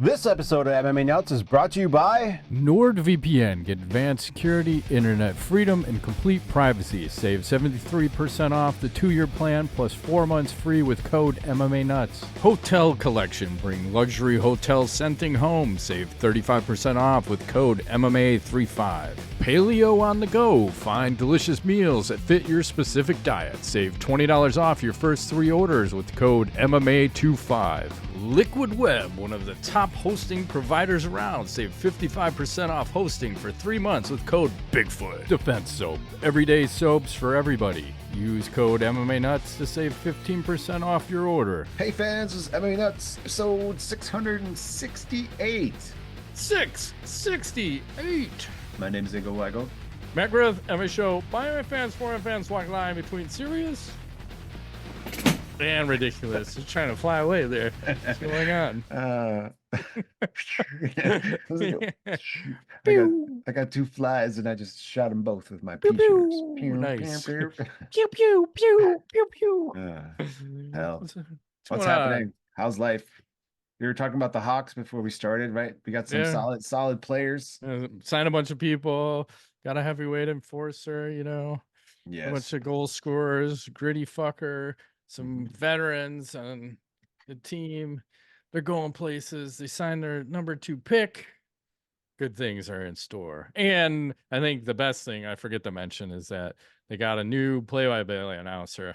This episode of MMA Nuts is brought to you by NordVPN. Get advanced security, internet freedom, and complete privacy. Save 73% off the 2-year plan plus 4 months free with code MMANUTS. Hotel Collection. Bring luxury hotel scenting home. Save 35% off with code MMA35. Paleo on the go. Find delicious meals that fit your specific diet. Save $20 off your first 3 orders with code MMA25. Liquid Web, one of the top hosting providers around. Save 55% off hosting for 3 months with code Bigfoot. Defense Soap, everyday soaps for everybody. Use code MMA Nuts to save 15% off your order. Hey fans, this is MMA Nuts, episode 668. 668. My name is Ingo Weigel. Matt Griff, MMA Show, by MMA fans, for MMA fans, walk line between serious and ridiculous. Just trying to fly away there. What's going on? I got 2 flies and I just shot them both with my pea shooters. Pew. Nice. Pew, Pew, pew, pew, pew, pew. hell. What's happening? How's life? We were talking about the Hawks before we started, right? We got some solid players. Signed a bunch of people. Got a heavyweight enforcer, Yes. A bunch of goal scorers, gritty fucker, some veterans on the team. They're going places. They signed their number 2 pick. Good things are in store. And I think the best thing I forget to mention is that they got a new play-by-play announcer.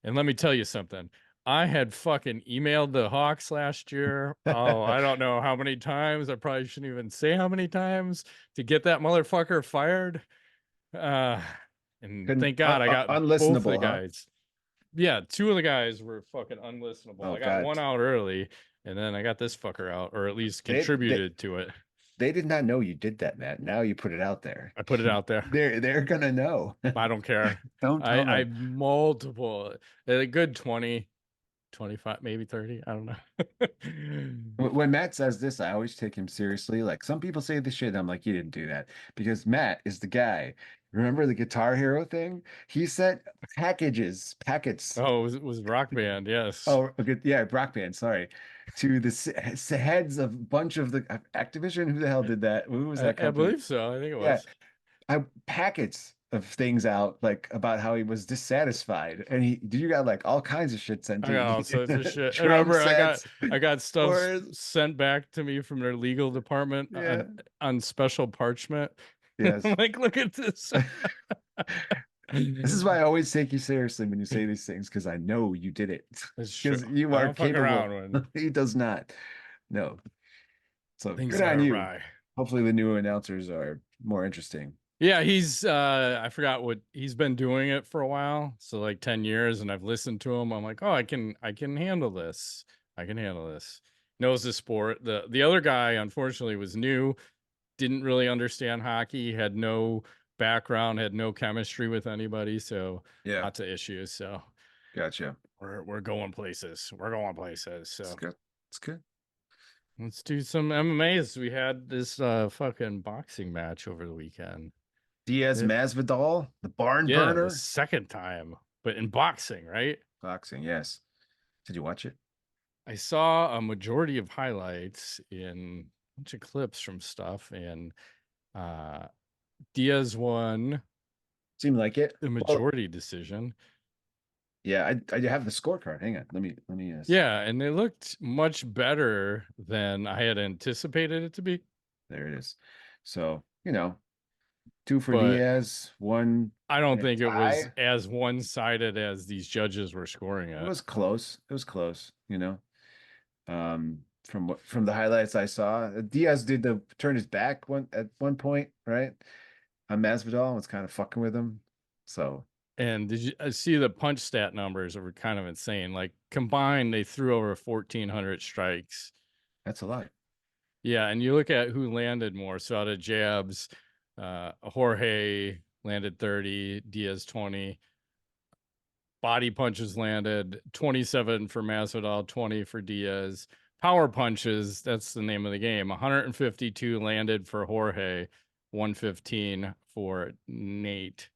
And let me tell you something. I had fucking emailed the Hawks last year. Oh, I don't know how many times. I probably shouldn't even say how many times to get that motherfucker fired. And thank God I got both of the guys. Yeah, 2 of the guys were fucking unlistenable. I got one out early, and then I got this fucker out, or at least contributed to it. They did not know you did that, Matt. Now you put it out there. I put it out there. They're gonna know. I don't care. Don't tell I them. multiple, a good 20, 25, maybe 30. I don't know. When Matt says this, I always take him seriously. Like, some people say this shit, and I'm like, you didn't do that. Because Matt is the guy. Remember the Guitar Hero thing? He sent packets. Oh, it was Rock Band, yes. Oh, okay, yeah, Rock Band, sorry. To the heads of a bunch of the Activision. Who the hell did that? Who was that company? I believe so. I think it was. Yeah, packets of things out, like, about how he was dissatisfied, and you got like all kinds of shit sent to I got you. all sorts of shit. I remember I got stuff sent back to me from their legal department on special parchment. Yes. Like, look at this. This is why I always take you seriously when you say these things, because I know you did it. Because you are capable. He does not. No. So things good on you. Awry. Hopefully the new announcers are more interesting. Yeah, he's I forgot what he's been doing it for a while. So like 10 years, and I've listened to him. I'm like, oh, I can handle this. I can handle this. Knows the sport. The other guy, unfortunately, was new. Didn't really understand hockey, had no background, had no chemistry with anybody, so lots of issues. So gotcha. We're going places. We're going places. So it's good. Let's do some MMAs. We had this fucking boxing match over the weekend. Diaz Masvidal, the barn burner. The second time, but in boxing, right? Boxing, yes. Did you watch it? I saw a majority of highlights in bunch of clips from stuff, and Diaz won. Seemed like it. The majority decision. Yeah, I have the scorecard. Hang on, let me. Yeah, and they looked much better than I had anticipated it to be. There it is. So 2 for Diaz, 1. I don't think it was as one-sided as these judges were scoring it. It was close. From the highlights I saw, Diaz did turn his back at one point, right? On Masvidal, was kind of fucking with him. So, and did you see the punch stat numbers that were kind of insane? Like, combined, they threw over 1,400 strikes. That's a lot. Yeah, and you look at who landed more. So out of jabs, Jorge landed 30, Diaz 20. Body punches landed 27 for Masvidal, 20 for Diaz. Power punches, that's the name of the game. 152 landed for Jorge, 115 for Nate.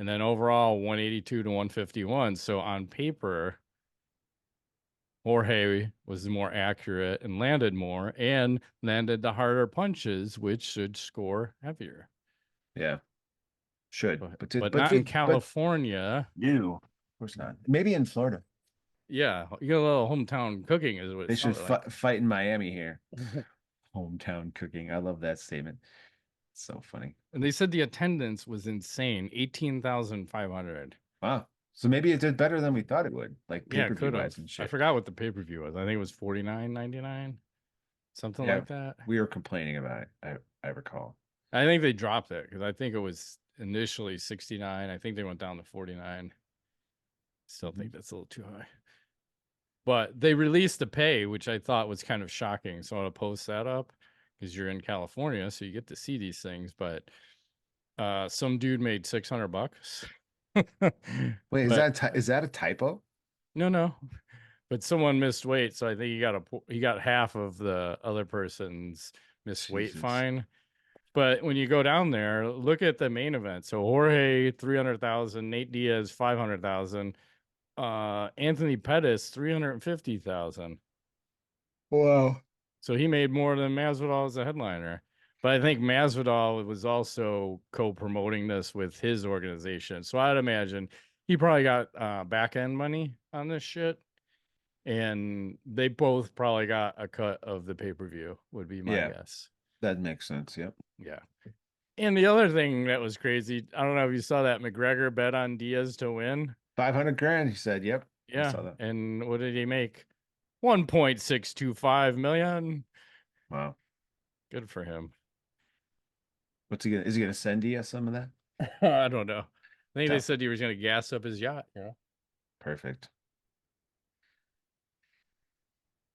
And then overall, 182 to 151. So on paper, Jorge was more accurate and landed more and landed the harder punches, which should score heavier. Yeah, should, but not in California. No, of course not. Maybe in Florida. Yeah, you get a little hometown cooking is what they should fight in Miami here. Hometown cooking. I love that statement. It's so funny. And they said the attendance was insane, 18,500. Wow. So maybe it did better than we thought it would, like pay-per-view wise and shit. I forgot what the pay-per-view was. I think it was $49.99, something like that. We were complaining about it. I recall. I think they dropped it because I think it was initially 69. I think they went down to 49. Still think that's a little too high. But they released the pay, which I thought was kind of shocking. So I want to post that up because you're in California, so you get to see these things. But some dude made $600. Wait, is that a typo? No. But someone missed weight, so I think he got half of the other person's missed weight fine. But when you go down there, look at the main event. So Jorge 300,000, Nate Diaz 500,000, Anthony Pettis 350,000. Wow. So he made more than Masvidal as a headliner. But I think Masvidal was also co-promoting this with his organization. So I'd imagine he probably got back end money on this shit. And they both probably got a cut of the pay-per-view, would be my guess. That makes sense. Yep. Yeah. And the other thing that was crazy, I don't know if you saw that McGregor bet on Diaz to win. 500 grand, he said. Yep. Yeah. I saw that. And what did he make? 1.625 million. Wow. Good for him. Is he gonna send Diaz some of that? I don't know. I think they said he was gonna gas up his yacht. Yeah. Perfect.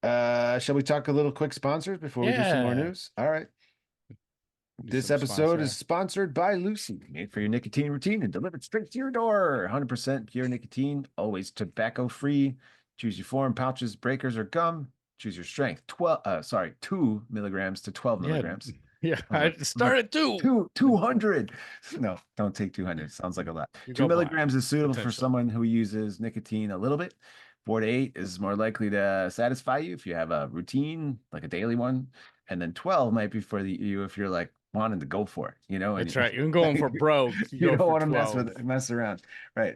Shall we talk a little quick sponsors before we do some more news? All right. This episode is sponsored by Lucy, made for your nicotine routine and delivered straight to your door. 100% pure nicotine, always tobacco-free. Choose your form, pouches, breakers, or gum. Choose your strength. 2 milligrams to 12 milligrams. Yeah, I started 200. No, don't take 200. Sounds like a lot. 2 milligrams is suitable for someone who uses nicotine a little bit. 4 to 8 is more likely to satisfy you if you have a routine, like a daily one. And then 12 might be for you if you're like wanting to go for it, you know? That's right. You're going for broke. You don't want to mess around. Right.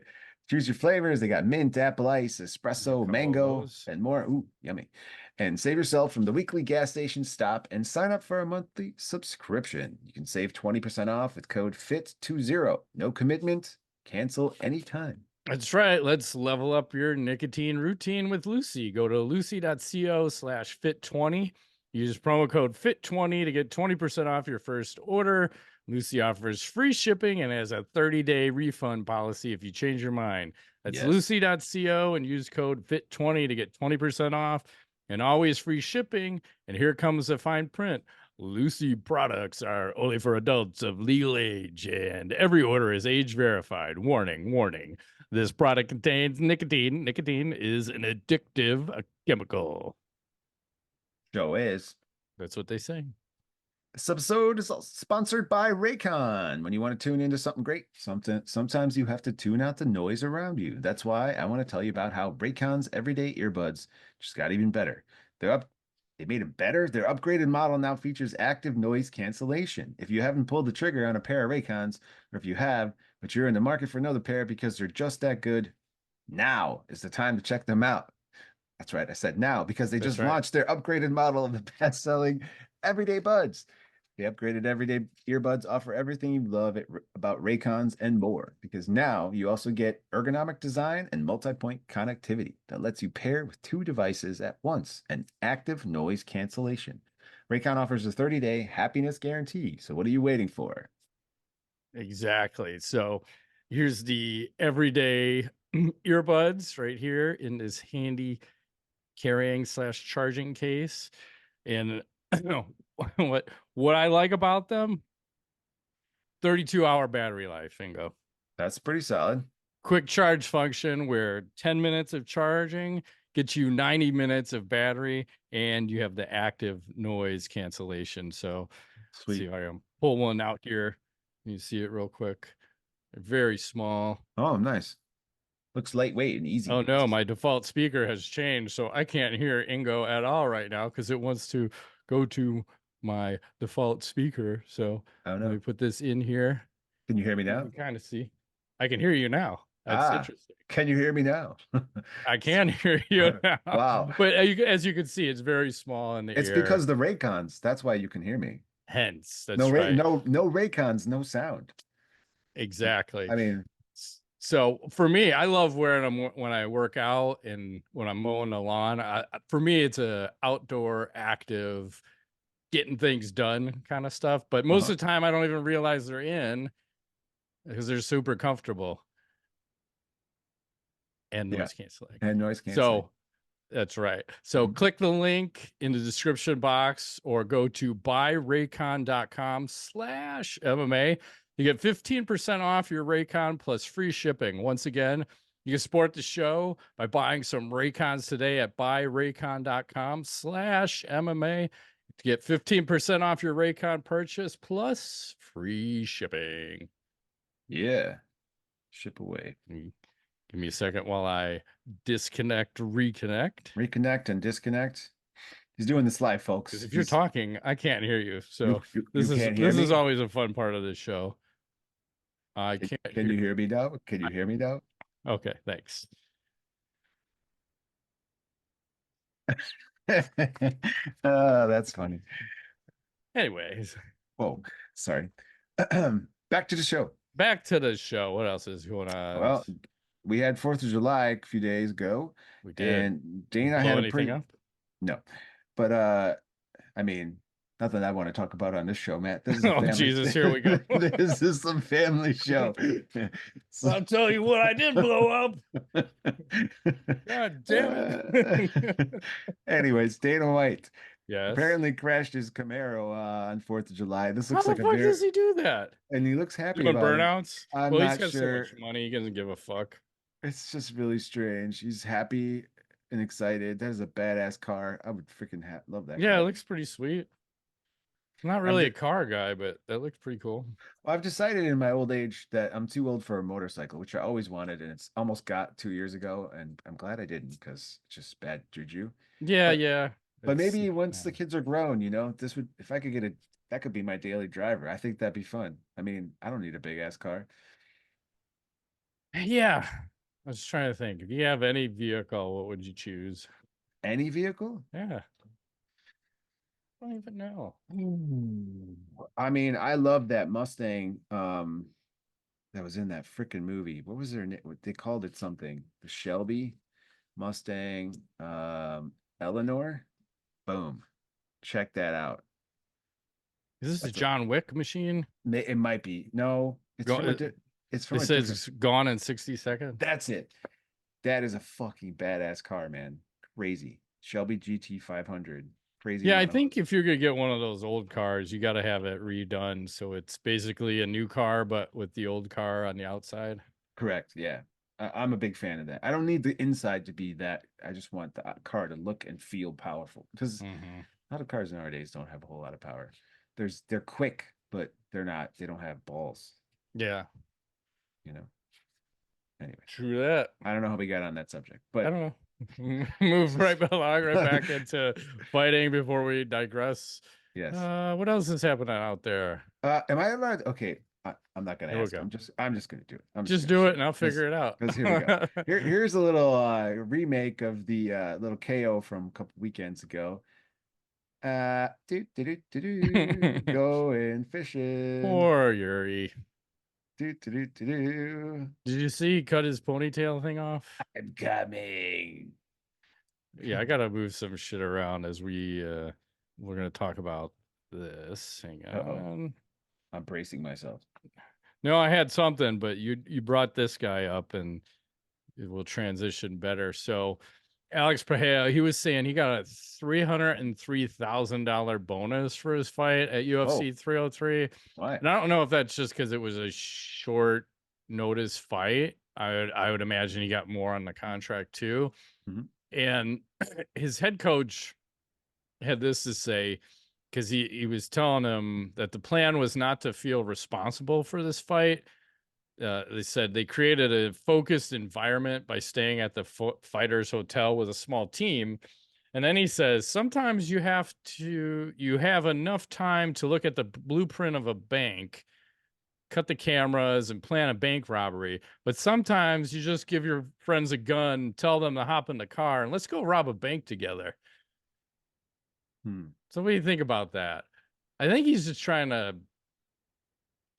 Choose your flavors. They got mint, apple ice, espresso, mango, and more. Ooh, yummy. And save yourself from the weekly gas station stop and sign up for a monthly subscription. You can save 20% off with code FIT20. No commitment. Cancel anytime. That's right. Let's level up your nicotine routine with Lucy. Go to lucy.co/fit20. Use promo code FIT20 to get 20% off your first order. Lucy offers free shipping and has a 30-day refund policy if you change your mind. That's lucy.co and use code FIT20 to get 20% off and always free shipping. And here comes the fine print. Lucy products are only for adults of legal age, and every order is age verified. Warning, warning. This product contains nicotine. Nicotine is an addictive chemical. Joe is. That's what they say. This episode is sponsored by Raycon. When you want to tune into something great, sometimes you have to tune out the noise around you. That's why I want to tell you about how Raycon's everyday earbuds just got even better. They made it better. Their upgraded model now features active noise cancellation. If you haven't pulled the trigger on a pair of Raycons, or if you have, but you're in the market for another pair because they're just that good, now is the time to check them out. That's right. I said now because they just launched their upgraded model of the best-selling Everyday Buds. The upgraded Everyday Earbuds offer everything you love about Raycons and more, because now you also get ergonomic design and multi-point connectivity that lets you pair with 2 devices at once and active noise cancellation. Raycon offers a 30-day happiness guarantee. So what are you waiting for? Exactly. So here's the Everyday earbuds right here in this handy carrying/charging case. And what I like about them, 32-hour battery life, Ingo. That's pretty solid. Quick charge function where 10 minutes of charging gets you 90 minutes of battery, and you have the active noise cancellation. So let's see if I can pull one out here. You see it real quick. They're very small. Oh, nice. Looks lightweight and easy. Oh no, my default speaker has changed, so I can't hear Ingo at all right now because it wants to go to my default speaker. So I don't let know. me put this in here. Can you hear me now? You can kind of see. I can hear you now. That's interesting. Can you hear me now? I can hear you now. Wow. But as you can see, it's very small in the It's ear. because the Raycons. That's why you can hear me. Hence, that's No, right. no Raycons, no sound. Exactly. I mean, so for me, I love wearing them when I work out and when I'm mowing the lawn. For me, it's a outdoor, active, getting things done kind of stuff. But most of the time, I don't even realize they're in because they're super comfortable and noise canceling. And noise canceling. So that's right. So click the link in the description box or go to buyraycon.com/MMA. You get 15% off your Raycon plus free shipping. Once again, you can support the show by buying some Raycons today at buyraycon.com/MMA to get 15% off your Raycon purchase plus free shipping. Yeah. Ship away. Give me a second while I reconnect and disconnect. He's doing this live, folks. Because if you're talking, I can't hear you. So this is always a fun part of this show. I can't. Can you hear me now? Can you hear me now? Okay, thanks. That's funny. Anyways. Whoa, sorry. Back to the show. Back to the show. What else is going on? Well, we had 4th of July a few days ago. We did. And Dana had a pretty... No. But I mean, nothing I want to talk about on this show, Matt. This is oh, Jesus, here we go. This is some family show. I'll tell you what, I did blow up. God damn it. Anyways, Dana White. Yes. Apparently crashed his Camaro on 4th of July. This looks How the fuck does he do that? And he looks happy about burnouts. Well, he's got so much money, he doesn't give a fuck. It's just really strange. He's happy and excited. That is a badass car. I would freaking love that. Yeah, car. It looks pretty sweet. I'm not really a car guy, but that looks pretty cool. Well, I've decided in my old age that I'm too old for a motorcycle, which I always wanted, and it's almost got 2 years ago, and I'm glad I didn't because it's just bad juju. Yeah. But maybe once the kids are grown, this would, if I could get that could be my daily driver. I think that'd be fun. I mean, I don't need a big ass car. Yeah. I was trying to think. If you have any vehicle, what would you choose? Any vehicle? Yeah. I don't even know. I mean, I love that Mustang that was in that freaking movie. What was their name? They called it something. The Shelby Mustang Eleanor. Boom. Check that out. Is this a John Wick machine? It might be. No, it's from it says it's gone in 60 seconds. That's it. That is a fucking badass car, man. Crazy. Shelby GT 500. Crazy. Yeah, I think if you're gonna get one of those old cars, you got to have it redone, so it's basically a new car but with the old car on the outside. Correct. Yeah. I'm a big fan of that. I don't need the inside to be that. I just want the car to look and feel powerful because a lot of cars nowadays don't have a whole lot of power. They're quick, but they don't have balls. Yeah. Anyway. True that. I don't know how we got on that subject, but I don't know. Move right back into fighting before we digress. Yes. What else is happening out there? Am I allowed? Okay. I'm not gonna ask. I'm just gonna do it. Just do it and I'll figure it out. Because here we go. Here's a little remake of the little KO from a couple weekends ago. Going fishing. Poor Yuri. Did you see he cut his ponytail thing off? I'm coming. Yeah, I gotta move some shit around as we're gonna talk about this. Hang on. I'm bracing myself. No, I had something, but you brought this guy up and it will transition better. So Alex Pereira, he was saying he got a $303,000 bonus for his fight at UFC 303. Why? And I don't know if that's just because it was a short notice fight. I would imagine he got more on the contract too. And his head coach had this to say, because he was telling him that the plan was not to feel responsible for this fight. they said they created a focused environment by staying at the fighters hotel with a small team. And then he says, sometimes you have enough time to look at the blueprint of a bank, cut the cameras, and plan a bank robbery. But sometimes you just give your friends a gun, tell them to hop in the car, and let's go rob a bank together. So what do you think about that? I think he's just trying to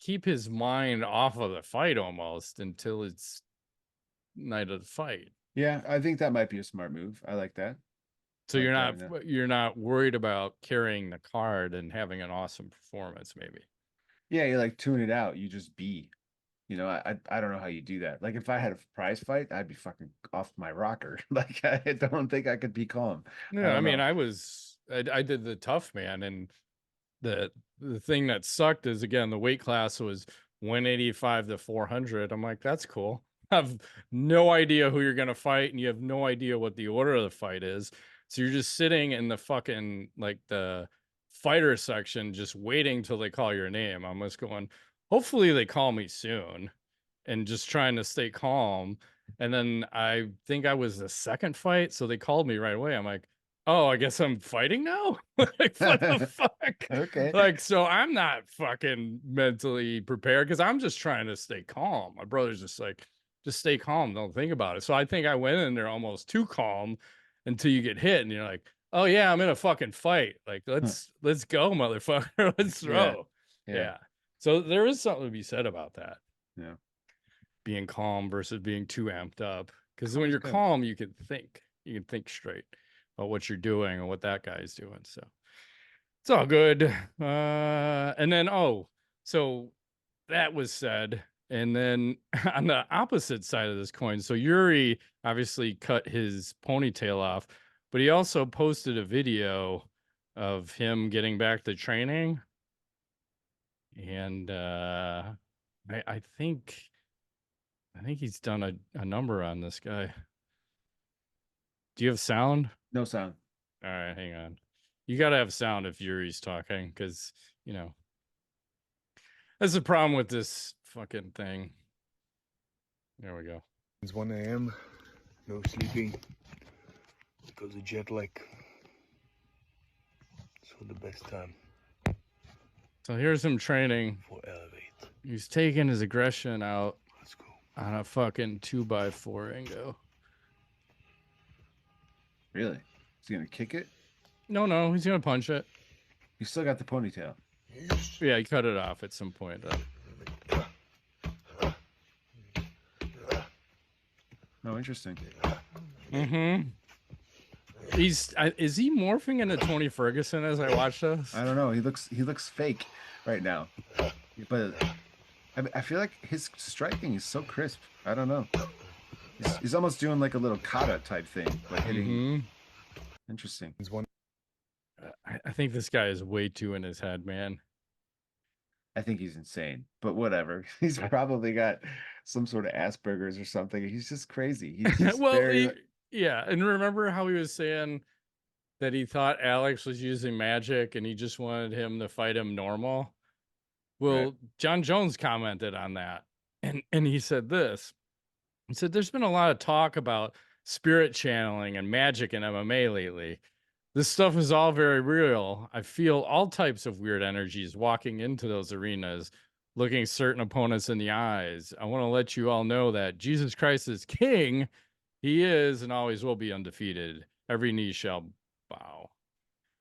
keep his mind off of the fight almost until it's night of the fight. Yeah, I think that might be a smart move. I like that. So you're not worried about carrying the card and having an awesome performance, maybe. Yeah, you like tune it out. You just be. I don't know how you do that. Like if I had a prize fight, I'd be fucking off my rocker. Like I don't think I could be calm. Yeah, I mean, I did the tough man, and the thing that sucked is, again, the weight class was 185 to 400. I'm like, that's cool. I have no idea who you're gonna fight, and you have no idea what the order of the fight is. So you're just sitting in the fucking, like, the fighter section, just waiting till they call your name. I'm just going, hopefully they call me soon, and just trying to stay calm. And then I think I was the second fight, so they called me right away. I'm like, oh, I guess I'm fighting now? Like, what the fuck? Okay. Like, so I'm not fucking mentally prepared because I'm just trying to stay calm. My brother's just like, just stay calm. Don't think about it. So I think I went in there almost too calm until you get hit and you're like, oh yeah, I'm in a fucking fight. Like, let's go, motherfucker. Let's throw. Yeah. So there is something to be said about that. Yeah. Being calm versus being too amped up. Because when you're calm, you can think straight about what you're doing and what that guy's doing. So it's all good. And then, so that was said. And then on the opposite side of this coin, so Jiri obviously cut his ponytail off, but he also posted a video of him getting back to training. And I think he's done a number on this guy. Do you have sound? No sound. All right, hang on. You got to have sound if Yuri's talking, because, that's the problem with this fucking thing. There we go. It's 1 a.m. No sleeping because of jet lag. So the best time. So here's him training. For elevate. He's taking his aggression out. Let's go. On a fucking 2x4 Ingo. Really? Is he gonna kick it? No, he's gonna punch it. He still got the ponytail. Yeah, he cut it off at some point. Oh, interesting. Mm-hmm. Is he morphing into Tony Ferguson as I watch this? I don't know. He looks fake right now, but I feel like his striking is so crisp. I don't know. He's almost doing like a little kata type thing, but hitting. Mm-hmm. Interesting. I think this guy is way too in his head, man. I think he's insane, but whatever. He's probably got some sort of Asperger's or something. He's just crazy. He's just yeah. And remember how he was saying that he thought Alex was using magic and he just wanted him to fight him normal? Well, right. Jon Jones commented on that, and he said this. He said, there's been a lot of talk about spirit channeling and magic in MMA lately. This stuff is all very real. I feel all types of weird energies walking into those arenas, looking certain opponents in the eyes. I want to let you all know that Jesus Christ is king. He is and always will be undefeated. Every knee shall bow.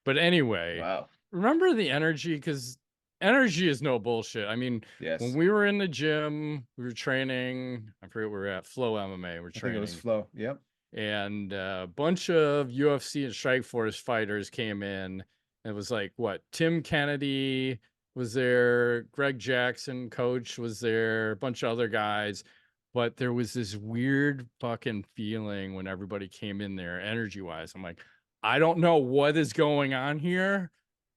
But anyway, wow. Remember the energy, because energy is no bullshit. I mean, yes. When we were in the gym, we were training. I forget where we were at. Flow MMA. We're training. I think it was Flow. Yep. And a bunch of UFC and Strikeforce fighters came in. It was like, what? Tim Kennedy was there. Greg Jackson, coach, was there. A bunch of other guys. But there was this weird fucking feeling when everybody came in there, energy-wise. I'm like, I don't know what is going on here,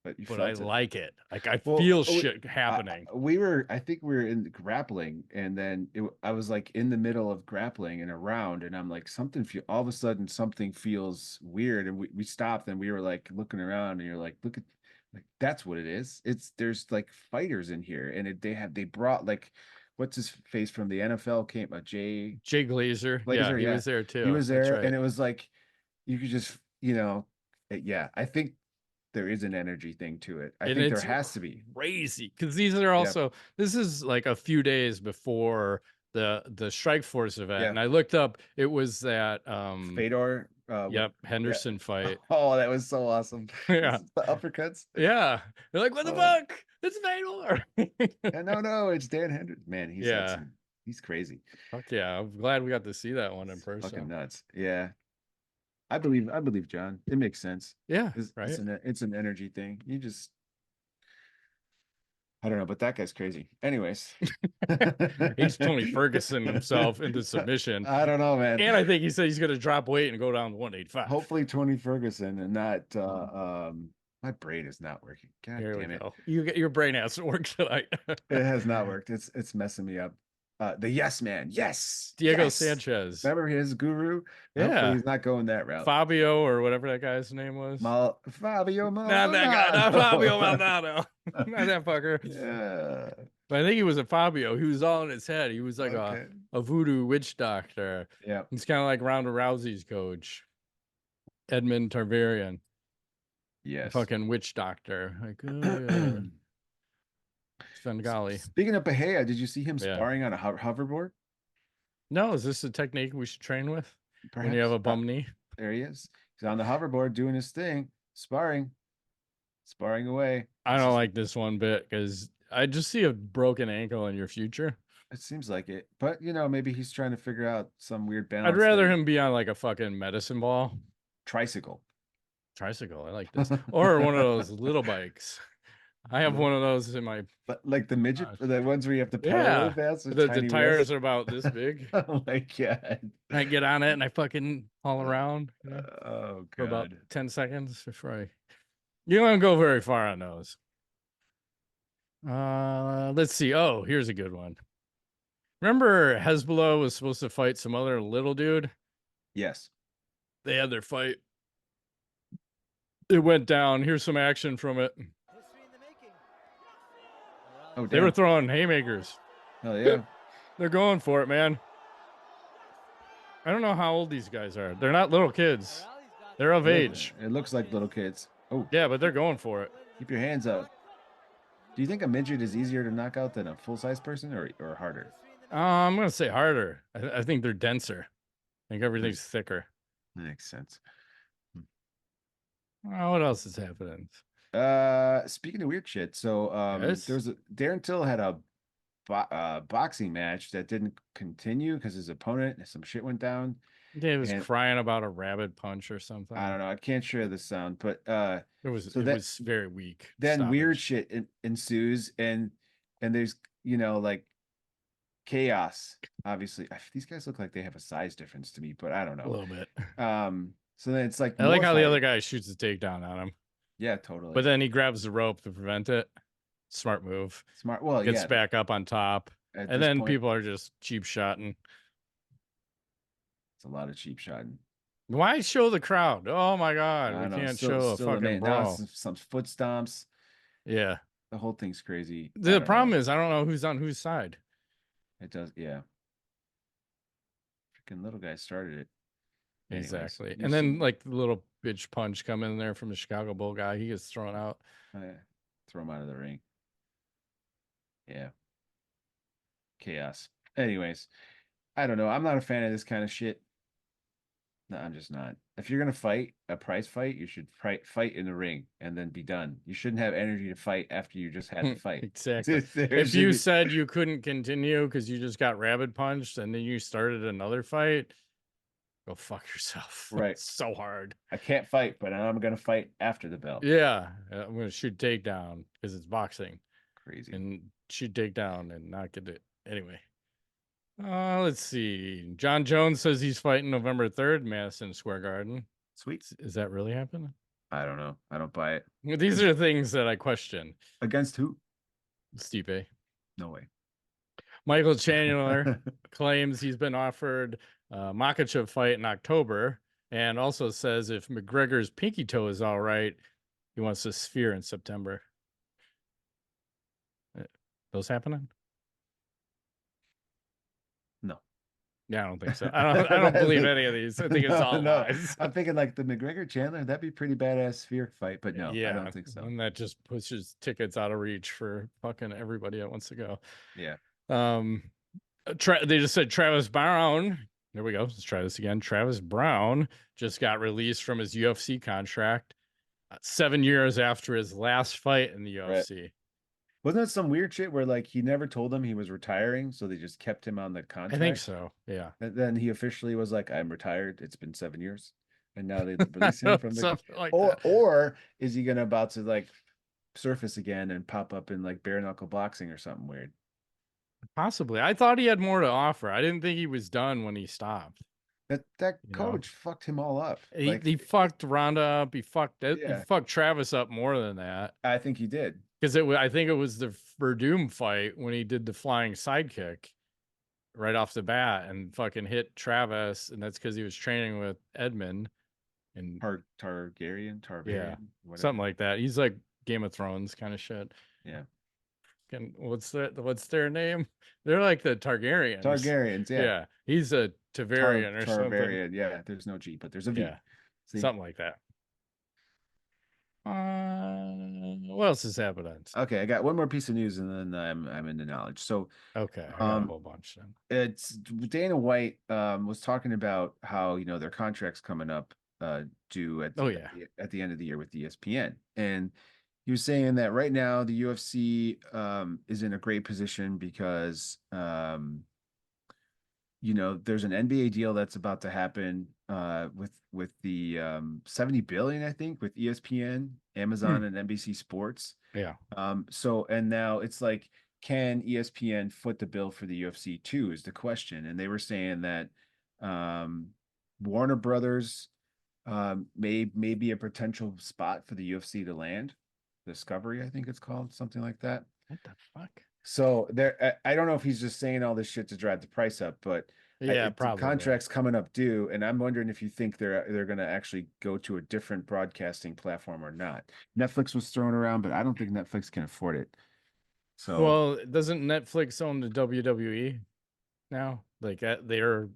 but I like it. Like, I feel shit happening. I think we were in grappling, and then I was like in the middle of grappling in a round, and I'm like, all of a sudden something feels weird, and we stopped, and we were like looking around, and you're like, look at, like, that's what it is. There's like fighters in here, and they brought like what's his face from the NFL came, Jay Glazer. Yeah, He was there too. He was there, right. and it was like you could just, yeah. I think there is an energy thing to it. I think there has to be. Crazy, because these are also this is like a few days before the Strikeforce event, and I looked up. It was that Fedor. Henderson fight. Oh, that was so awesome. Yeah, the uppercuts. Yeah, they're like, what the fuck? It's Fedor. No, it's Dan Henderson. Man, he's crazy. Fuck yeah, I'm glad we got to see that one in person. Fucking nuts. Yeah. I believe John. It makes sense. Yeah, right. It's an energy thing. I don't know, but that guy's crazy. Anyways, he's Tony Ferguson himself into submission. I don't know, man. And I think he said he's going to drop weight and go down to 185. Hopefully, Tony Ferguson and not. My brain is not working. God damn it! Your brain hasn't worked tonight. It has not worked. It's messing me up. The yes man, Diego Sanchez. Remember his guru? Yeah, hopefully he's not going that route. Fabio or whatever that guy's name was. Fabio Maldonado. Not that guy. Not Fabio Maldonado. Not that fucker. Yeah. But I think he was a Fabio. He was all in his head. He was like a voodoo witch doctor. Yeah. He's kind of like Ronda Rousey's coach, Edmund Tarvarian. Yes. Fucking witch doctor. Like, Svengali. Speaking of Pereira, did you see him sparring on a hoverboard? No, is this a technique we should train with? Perhaps. When you have a bum knee? There he is. He's on the hoverboard doing his thing, sparring away. I don't like this one bit because I just see a broken ankle in your future. It seems like it. But, maybe he's trying to figure out some weird balance. I'd rather him be on like a fucking medicine ball. Tricycle. I like this. Or one of those little bikes. I have one of those in my. But like the midget, the ones where you have to pedal really fast. The tires are about this big. Oh my god! I get on it and I fucking haul around. Oh god! For about 10 seconds before you don't go very far on those. Let's see. Oh, here's a good one. Remember Hezbollah was supposed to fight some other little dude? Yes. They had their fight. It went down. Here's some action from it. Oh, damn. They were throwing haymakers. Oh, yeah. They're going for it, man. I don't know how old these guys are. They're not little kids. They're of age. It looks like little kids. Oh. Yeah, but they're going for it. Keep your hands up. Do you think a midget is easier to knock out than a full-size person or harder? I'm going to say harder. I think they're denser. I think everything's thicker. That makes sense. What else is happening? Speaking of weird shit, so there's Darren Till had a boxing match that didn't continue because his opponent, some shit went down. He was crying about a rabbit punch or something. I don't know. I can't share the sound, but it was very weak. Then weird shit ensues, and there's like chaos. Obviously, these guys look like they have a size difference to me, but I don't know. A little bit. So then it's like I like how the other guy shoots a takedown on him. Yeah, totally. But then he grabs the rope to prevent it. Smart move. Well, gets back up on top, and then people are just cheap shotting. It's a lot of cheap shotting. Why show the crowd? Oh my god, we can't show a fucking brawl. Some foot stomps. Yeah, the whole thing's crazy. The problem is I don't know who's on whose side. It does, yeah. Freaking little guy started it. Exactly. Anyways, and then like the little bitch punch coming in there from the Chicago Bull guy, he gets thrown out. Throw him out of the ring. Yeah. Chaos. Anyways, I don't know. I'm not a fan of this kind of shit. No, I'm just not. If you're gonna fight a prize fight, you should fight in the ring and then be done. You shouldn't have energy to fight after you just had the fight. Exactly. If you said you couldn't continue because you just got rabbit punched and then you started another fight, go fuck yourself. Right. It's so hard. I can't fight, but I'm gonna fight after the bell. Yeah, I'm gonna shoot takedown because it's boxing. Crazy. And shoot takedown and not get it anyway. Let's see. Jon Jones says he's fighting November 3rd, Madison Square Garden. Sweet. Is that really happening? I don't know. I don't buy it. These are things that I question. Against who? Stipe. No way. Michael Chandler claims he's been offered a Makhachev fight in October, and also says if McGregor's pinky toe is all right, he wants a sphere in September. Those happening? Yeah, I don't think so. I don't believe any of these. I think it's all lies. I'm thinking like the McGregor Chandler, that'd be pretty badass sphere fight, but no, I don't think so. And that just pushes tickets out of reach for fucking everybody that wants to go. Yeah. They just said Travis Brown. There we go. Let's try this again. Travis Brown just got released from his UFC contract 7 years after his last fight in the UFC. Right. Wasn't that some weird shit where like he never told them he was retiring, so they just kept him on the contract? I think so. Yeah. And then he officially was like, "I'm retired. It's been 7 years," and now they release him from the. Like or is he gonna about to like surface again and pop up in like bare knuckle boxing or something weird? Possibly. I thought he had more to offer. I didn't think he was done when he stopped. That coach fucked him all up. He fucked Ronda up. He fucked Travis up more than that. I think he did. Because I think it was the Verdum fight when he did the flying sidekick right off the bat and fucking hit Travis, and that's because he was training with Edmund and Targaryen, yeah, whatever. Something like that. He's like Game of Thrones kind of shit. Yeah. What's their name? They're like the Targaryens. Targaryens, yeah. Yeah. He's a Targaryen or something. Yeah, there's no G, but there's a V. Yeah. Something like that. What else is happening? Okay, I got one more piece of news and then I'm into knowledge. So okay, I got a whole bunch then. It's Dana White was talking about how their contracts coming up due at the end of the year with ESPN. And he was saying that right now the UFC is in a great position because there's an NBA deal that's about to happen with the 70 billion, I think, with ESPN, Amazon, and NBC Sports. Yeah. So and now it's like, can ESPN foot the bill for the UFC too, is the question. And they were saying that Warner Brothers may be a potential spot for the UFC to land. Discovery, I think it's called, something like that. What the fuck? So there, I don't know if he's just saying all this shit to drive the price up, but probably contracts coming up due, and I'm wondering if you think they're going to actually go to a different broadcasting platform or not. Netflix was thrown around, but I don't think Netflix can afford it. So, well, doesn't Netflix own the WWE now? Like they're.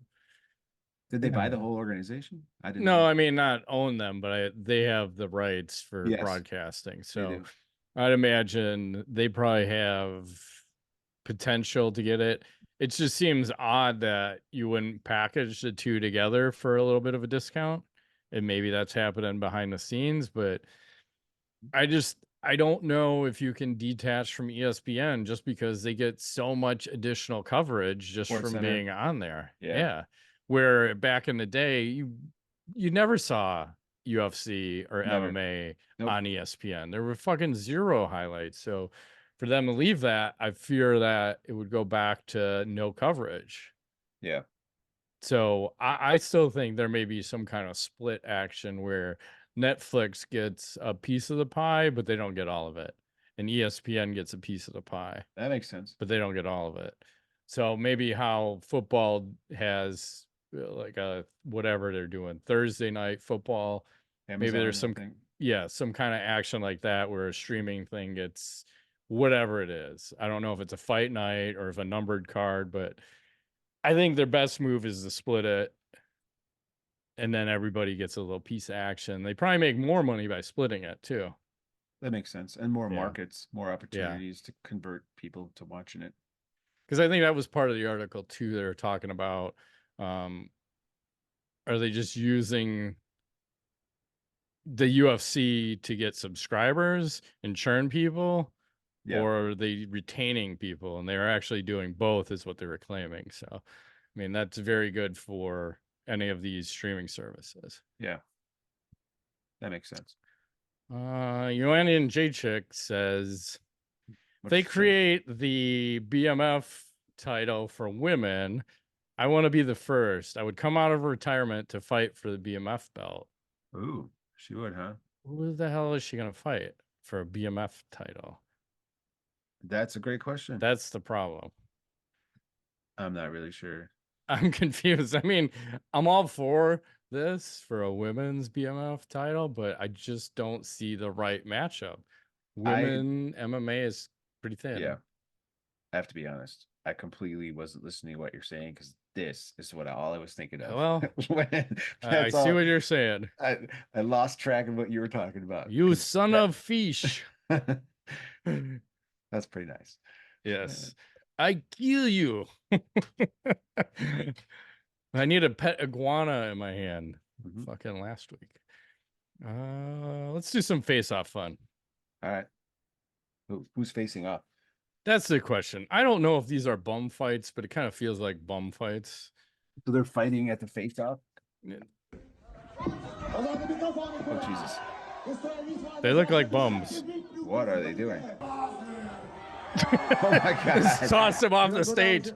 Did they buy the whole organization? I didn't. No, I mean not own them, but they have the rights for broadcasting. So I'd imagine they probably have potential to get it. It just seems odd that you wouldn't package the two together for a little bit of a discount. And maybe that's happening behind the scenes, but I don't know if you can detach from ESPN just because they get so much additional coverage just from being on there. Yeah. Where back in the day, you never saw UFC or MMA on ESPN. There were fucking zero highlights. So for them to leave that, I fear that it would go back to no coverage. Yeah. So I still think there may be some kind of split action where Netflix gets a piece of the pie, but they don't get all of it. And ESPN gets a piece of the pie. That makes sense. But they don't get all of it. So maybe how football has like a whatever they're doing Thursday night football. Amazon, maybe there's some kind of action like that where a streaming thing gets whatever it is. I don't know if it's a fight night or if a numbered card, but I think their best move is to split it. And then everybody gets a little piece of action. They probably make more money by splitting it too. That makes sense. And more markets, more opportunities to convert people to watching it. Because I think that was part of the article too. They were talking about, are they just using the UFC to get subscribers and churn people? Yeah. Or are they retaining people? And they're actually doing both is what they were claiming. So, I mean, that's very good for any of these streaming services. Yeah. That makes sense. Joanne J Chick says they create the BMF title for women. I want to be the first. I would come out of retirement to fight for the BMF belt. Ooh, she would, huh? Who the hell is she going to fight for a BMF title? That's a great question. That's the problem. I'm not really sure. I'm confused. I mean, I'm all for this for a women's BMF title, but I just don't see the right matchup. Women MMA is pretty thin. Yeah. I have to be honest. I completely wasn't listening to what you're saying because this is all I was thinking of. Well, I That's see all. what you're saying. I lost track of what you were talking about. You son of fish. That's pretty nice. Yes. I kill you. I need a pet iguana in my hand. Fucking last week. Let's do some face-off fun. All right. Who's facing off? That's the question. I don't know if these are bum fights, but it kind of feels like bum fights. So they're fighting at the face-off? Oh, Jesus. They look like bums. What are they doing? Oh, my God. Just toss him off the stage. Is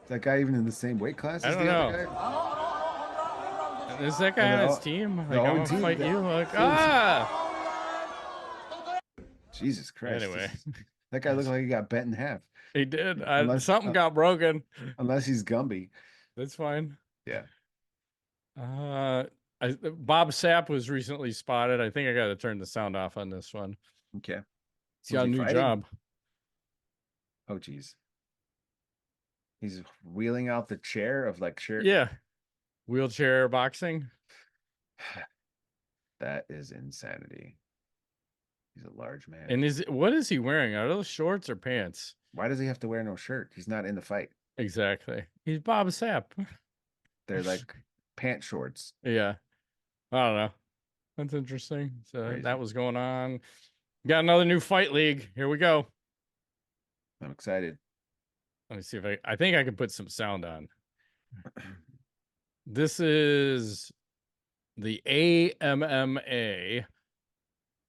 that guy even in the same weight class as the other guy? Is that guy on his team? Like, I'm going to fight you? Like, Jesus Christ. Anyway. That guy looked like he got bent in half. He did. Something got broken. Unless he's Gumby. That's fine. Yeah. Bob Sapp was recently spotted. I think I got to turn the sound off on this one. Okay. He's got a new job. Oh, geez. He's wheeling out the chair of Yeah. Wheelchair boxing. That is insanity. He's a large man. And what is he wearing? Are those shorts or pants? Why does he have to wear no shirt? He's not in the fight. Exactly. He's Bob Sapp. They're like pant shorts. Yeah. I don't know. That's interesting. So crazy. That was going on. Got another new fight league. Here we go. I'm excited. Let me see if I think I can put some sound on. This is the AMMA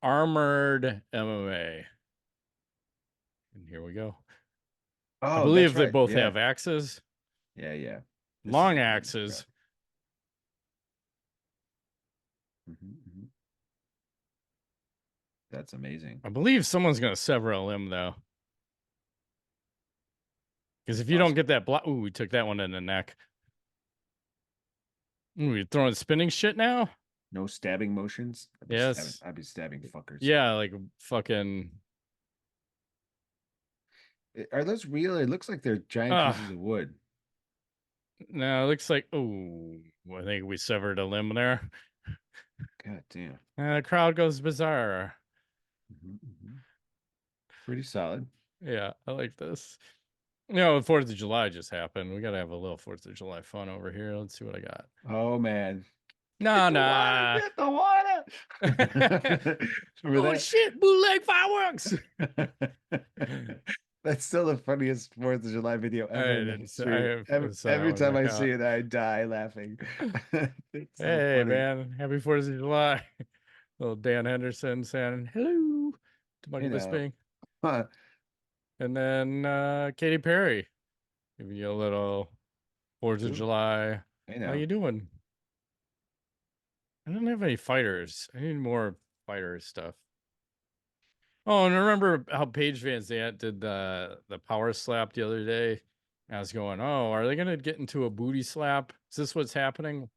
Armored MMA. And here we go. Oh, I believe they both have axes. Yeah. Long axes. That's amazing. I believe someone's going to sever a limb, though. Because if you don't get that block... Ooh, we took that one in the neck. Ooh, you're throwing spinning shit now? No stabbing motions? I'd be stabbing fuckers. Yeah, like fucking... Are those real? It looks like they're giant pieces of wood. No, it looks like... Oh, I think we severed a limb there. God damn. The crowd goes bizarre. Pretty solid. Yeah, I like this. You know, the 4th of July just happened. We got to have a little 4th of July fun over here. Let's see what I got. Oh, man. Nah. Get the water. Oh, shit. Bootleg fireworks. That's still the funniest 4th of July video ever. Every time I see it, I die laughing. Hey, man. Happy 4th of July. Little Dan Henderson saying hello to Michael Bisping. And then Katy Perry giving you a little 4th of July. How you doing? I don't have any fighters. I need more fighter stuff. Oh, and remember how Paige Van Zandt did the power slap the other day? I was going, oh, are they going to get into a booty slap? Is this what's happening?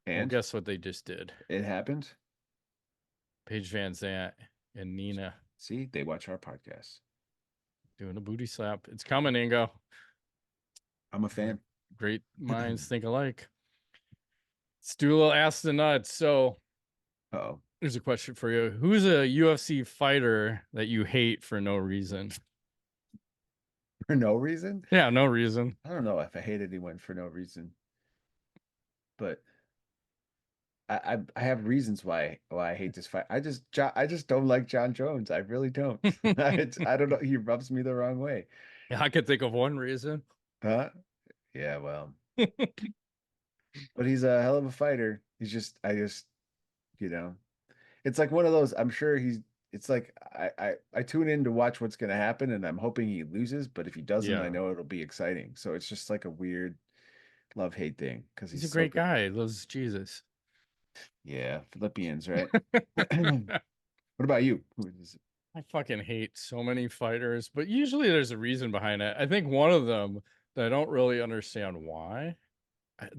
And well, guess what they just did? It happened? Paige Van Zandt and Nina. See, they watch our podcast. Doing a booty slap. It's coming, Ingo. I'm a fan. Great minds think alike. Let's do a little Ask the Nuts. So, here's a question for you. Who's a UFC fighter that you hate for no reason? For no reason? Yeah, no reason. I don't know if I hate anyone for no reason. But I have reasons why I hate this fight. I just don't like Jon Jones. I really don't. I don't know. He rubs me the wrong way. Yeah, I could think of one reason. Huh? Yeah, well. But he's a hell of a fighter. I just, it's like one of those. I'm sure it's like I tune in to watch what's going to happen, and I'm hoping he loses. But if he doesn't, I know it'll be exciting. So it's just like a weird love-hate thing because he's a great guy. He loves Jesus. Yeah, Philippians, right? What about you? I fucking hate so many fighters, but usually there's a reason behind it. I think one of them that I don't really understand why.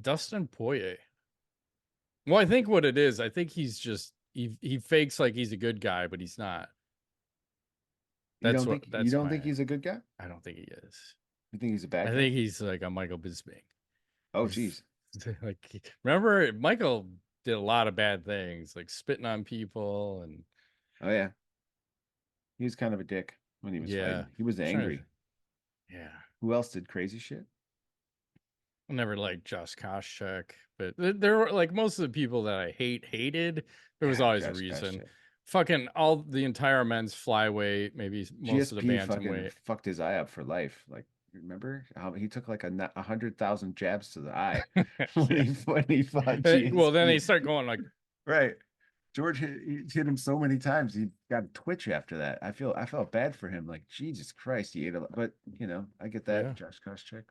Dustin Poirier. Well, I think what it is, I think he's just he fakes like he's a good guy, but he's not. You don't think he's a good guy? I don't think he is. You think he's a bad guy? I think he's like a Michael Bisping. Oh, geez. Like, remember, Michael did a lot of bad things, like spitting on people, and oh yeah, he was kind of a dick when he was fighting. He was angry. Yeah. Who else did crazy shit? I never liked Josh Koscheck, but there were like most of the people that I hated. There was always a reason. Koscheck. Fucking the entire men's flyweight, maybe most of the bantamweight. Fucked his eye up for life. Like, remember how he took like 100,000 jabs to the eye when he fought GSP. Well, then they start going like, right. George hit him so many times he got a twitch after that. I felt bad for him. Like, Jesus Christ, he ate a lot. But I get that. Yeah. Josh Koscheck.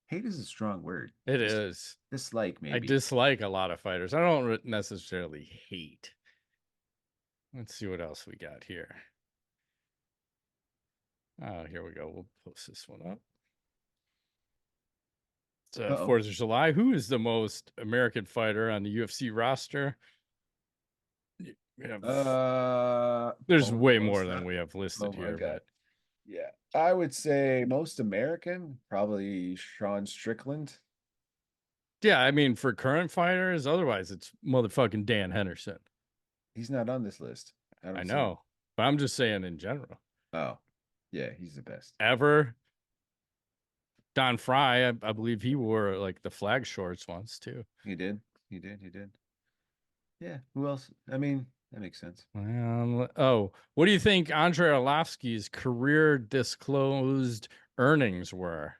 Hate is a strong word. It is. Dislike, maybe. I dislike a lot of fighters. I don't necessarily hate. Let's see what else we got here. Oh, here we go. We'll post this one up. It's 4th of July. Who is the most American fighter on the UFC roster? There's way more than we have listed here. But yeah, I would say most American, probably Sean Strickland. Yeah, I mean, for current fighters, otherwise it's motherfucking Dan Henderson. He's not on this list. I know, but I'm just saying in general. Oh, yeah, he's the best. Ever. Don Fry, I believe he wore like the flag shorts once too. He did. Yeah, who else? I mean, that makes sense. What do you think Andrei Arlovski's career disclosed earnings were?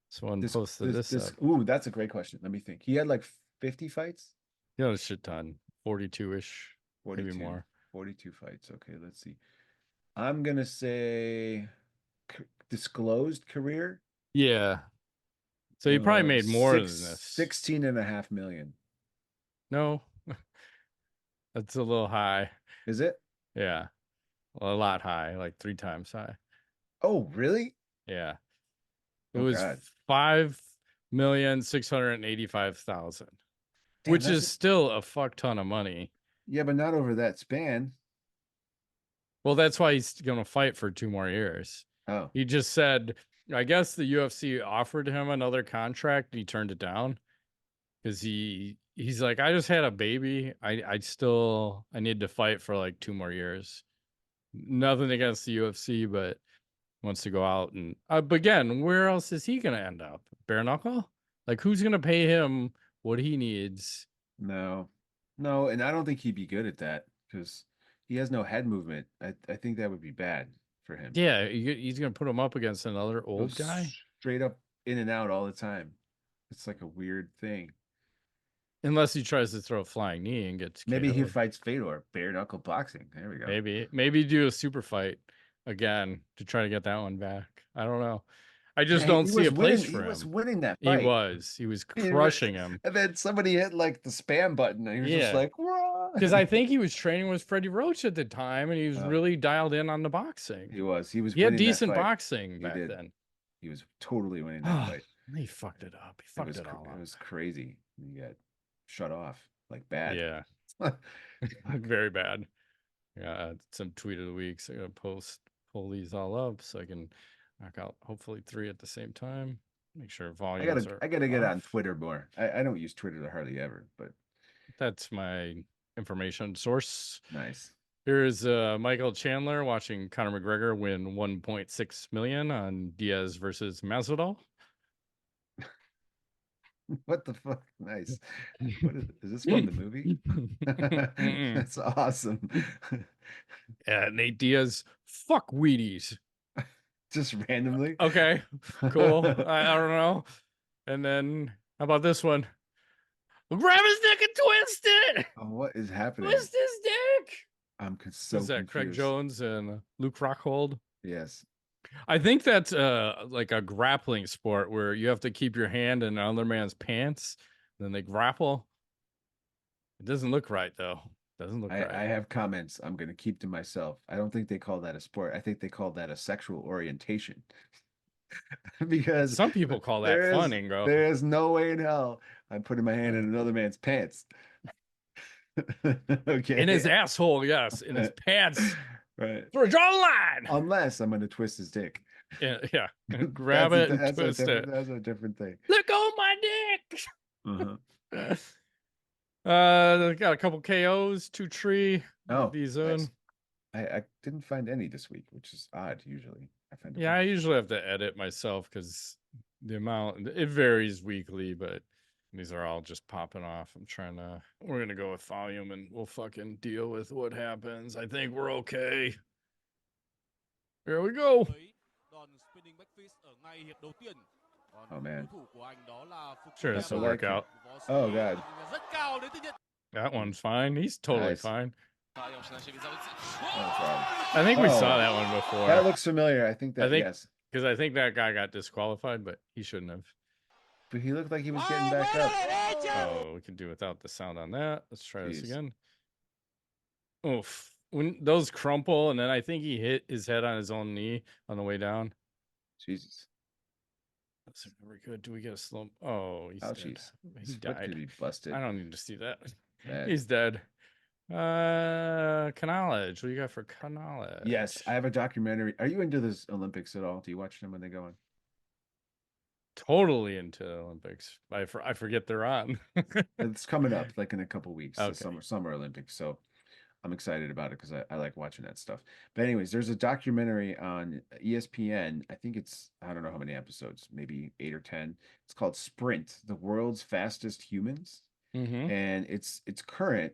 Someone posted this up. Ooh, that's a great question. Let me think. He had like 50 fights? Yeah, a shit ton. 42-ish, maybe more. 42 fights. Okay, let's see. I'm going to say disclosed career. Yeah. So he probably made more than this. 16.5 million. No. That's a little high. Is it? Yeah. Well, a lot high, like 3 times high. Oh, really? Yeah. It was 5,685,000, which is still a fuck ton of money. Yeah, but not over that span. Well, that's why he's going to fight for 2 more years. Oh. He just said, I guess the UFC offered him another contract and he turned it down because he's like, I just had a baby. I need to fight for like 2 more years. Nothing against the UFC, but wants to go out and but again, where else is he gonna end up? Bare knuckle? Like, who's gonna pay him what he needs? No, and I don't think he'd be good at that because he has no head movement. I think that would be bad for him. Yeah, he's gonna put him up against another old guy, straight up in and out all the time. It's like a weird thing. Unless he tries to throw a flying knee and gets maybe he fights Fedor, bare knuckle boxing. There we go. Maybe do a super fight again to try to get that one back. I don't know. I just don't see a place for him. He was winning that fight. He was crushing him. And then somebody hit like the spam button and he was just like, because I think he was training with Freddie Roach at the time and he was really dialed in on the boxing. He had decent boxing back then. He was totally winning that fight. He fucked it up. He fucked it all up. It was crazy. He got shut off like bad. Yeah. Very bad. Yeah, some tweet of the week. So I'm gonna pull these all up so I can knock out hopefully 3 at the same time. Make sure volumes I gotta get on Twitter more. I don't use Twitter hardly ever, but that's my information source. Nice. Here's Michael Chandler watching Conor McGregor win 1.6 million on Diaz versus Masvidal. What the fuck? Nice. Is this from the movie? That's awesome. Yeah, Nate Diaz, fuck Wheaties. Just randomly? Okay, cool. I don't know. And then, how about this one? Grab his dick and twist it! What is happening? Twist his dick! I'm so Is that confused. Craig Jones and Luke Rockhold? Yes. I think that's like a grappling sport where you have to keep your hand in another man's pants, and then they grapple. It doesn't look right, though. Doesn't look right. I have comments. I'm going to keep to myself. I don't think they call that a sport. I think they call that a sexual orientation. Because some people call that fun, Ingo. There is no way in hell I'm putting my hand in another man's pants. Okay. In his asshole, yes. In his pants. Right. Draw the line. Unless I'm going to twist his dick. Yeah. Grab it and twist it. That's a different thing. Look on my dick. Got a couple KOs, 2 tree. Oh, these in. Nice. I didn't find any this week, which is odd. Usually, I find. I usually have to edit myself because the amount it varies weekly, but these are all just popping off. We're gonna go with volume, and we'll fucking deal with what happens. I think we're okay. Here we go. Oh man. Sure, it's a workout. Oh god. That one's fine. He's totally fine. Oh, I think we saw that one before. That looks familiar. Yes. Because I think that guy got disqualified, but he shouldn't have. But he looked like he was getting back up. Oh, we can do without the sound on that. Let's try this again. Oof. When those crumple, and then I think he hit his head on his own knee on the way down. Jesus. That's very good. Do we get a slow? Oh, he's dead. He died. He busted. I don't need to see that. Bad. He's dead. Knowledge. What do you got for knowledge? Yes, I have a documentary. Are you into this Olympics at all? Do you watch them when they go on? Totally into the Olympics. I forget they're on. It's coming up like in a couple weeks. Okay. The summer Olympics. So I'm excited about it because I like watching that stuff. But anyways, there's a documentary on ESPN. I think I don't know how many episodes, maybe 8 or 10. It's called Sprint, the world's fastest humans. And it's current.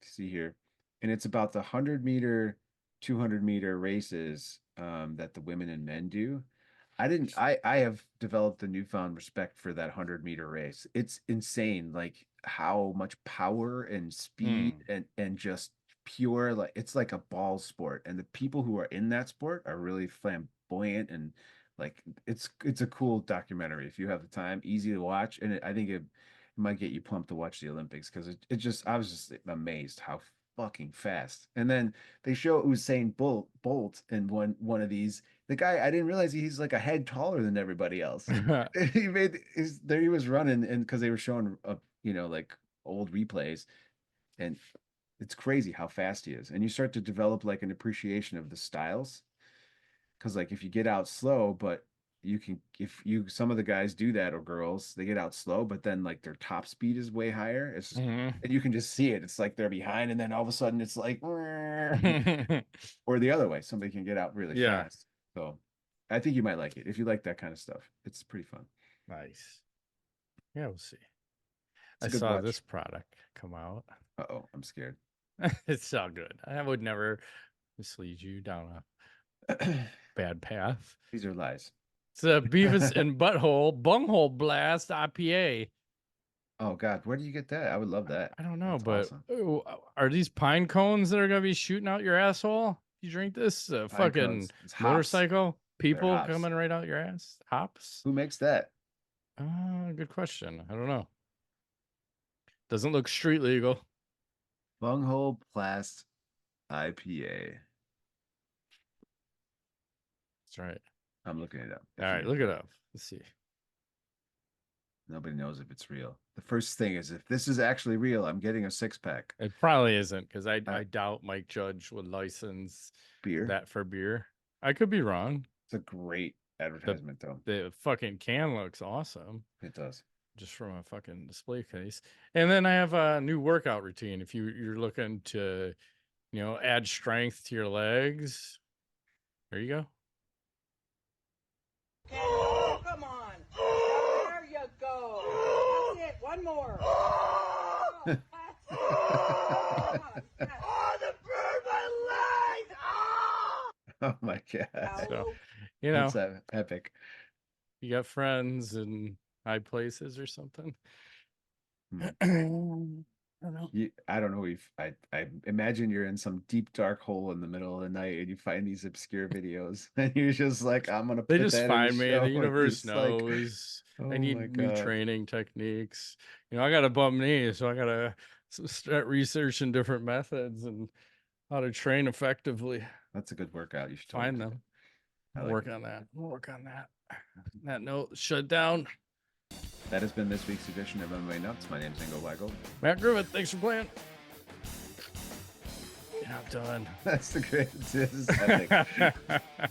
See here. And it's about the 100-meter, 200-meter races that the women and men do. I have developed a newfound respect for that 100-meter race. It's insane, like how much power and speed and just pure, like it's like a ball sport. And the people who are in that sport are really flamboyant, and like it's a cool documentary if you have the time. Easy to watch, and I think it might get you pumped to watch the Olympics because I was just amazed how fucking fast. And then they show Usain Bolt in one of these. The guy, I didn't realize he's like a head taller than everybody else. He was running, and because they were showing like old replays, and it's crazy how fast he is. And you start to develop like an appreciation of the styles, because like if you get out slow, but some of the guys do that, or girls, they get out slow, but then like their top speed is way higher. It's just, and you can just see it. It's like they're behind, and then all of a sudden it's like, or the other way, somebody can get out really fast. So I think you might like it if you like that kind of stuff. It's pretty fun. Nice. Yeah, we'll see. I saw this product come out. Uh-oh, I'm scared. It's all good. I would never mislead you down a bad path. These are lies. It's a Beavis and Butthole Bunghole Blast IPA. Oh God, where do you get that? I would love that. I don't know, That's but awesome. Are these pine cones that are gonna be shooting out your asshole? You drink this? Fucking motorcycle? People coming right out your ass? Hops? Who makes that? Good question. I don't know. Doesn't look street legal. Bunghole Blast IPA. That's right. I'm looking it up. All right, look it up. Let's see. Nobody knows if it's real. The first thing is, if this is actually real, I'm getting a 6-pack. It probably isn't, because I doubt Mike Judge would license beer. That for beer. I could be wrong. It's a great advertisement, though. The fucking can looks awesome. It does. Just from a fucking display case. And then I have a new workout routine. If you're looking to, add strength to your legs, there you go. Oh, come on. There you go. That's it. One more. The bird, my legs! Oh my God. So, that's epic. You got friends in high places or something? I don't know. I don't know. I imagine you're in some deep dark hole in the middle of the night, and you find these obscure videos, and you're just like, I'm gonna. They just find me. The universe knows. Like, I need new training techniques. I got a bum knee, so I gotta start researching different methods and how to train effectively. That's a good workout. You should find them. Work on that. Work on that. That note, shut down. That has been this week's edition of MMA Nuts. My name is Ingo Weigel. Matt Griffith, thanks for playing. And I'm done. That's the greatest ethic.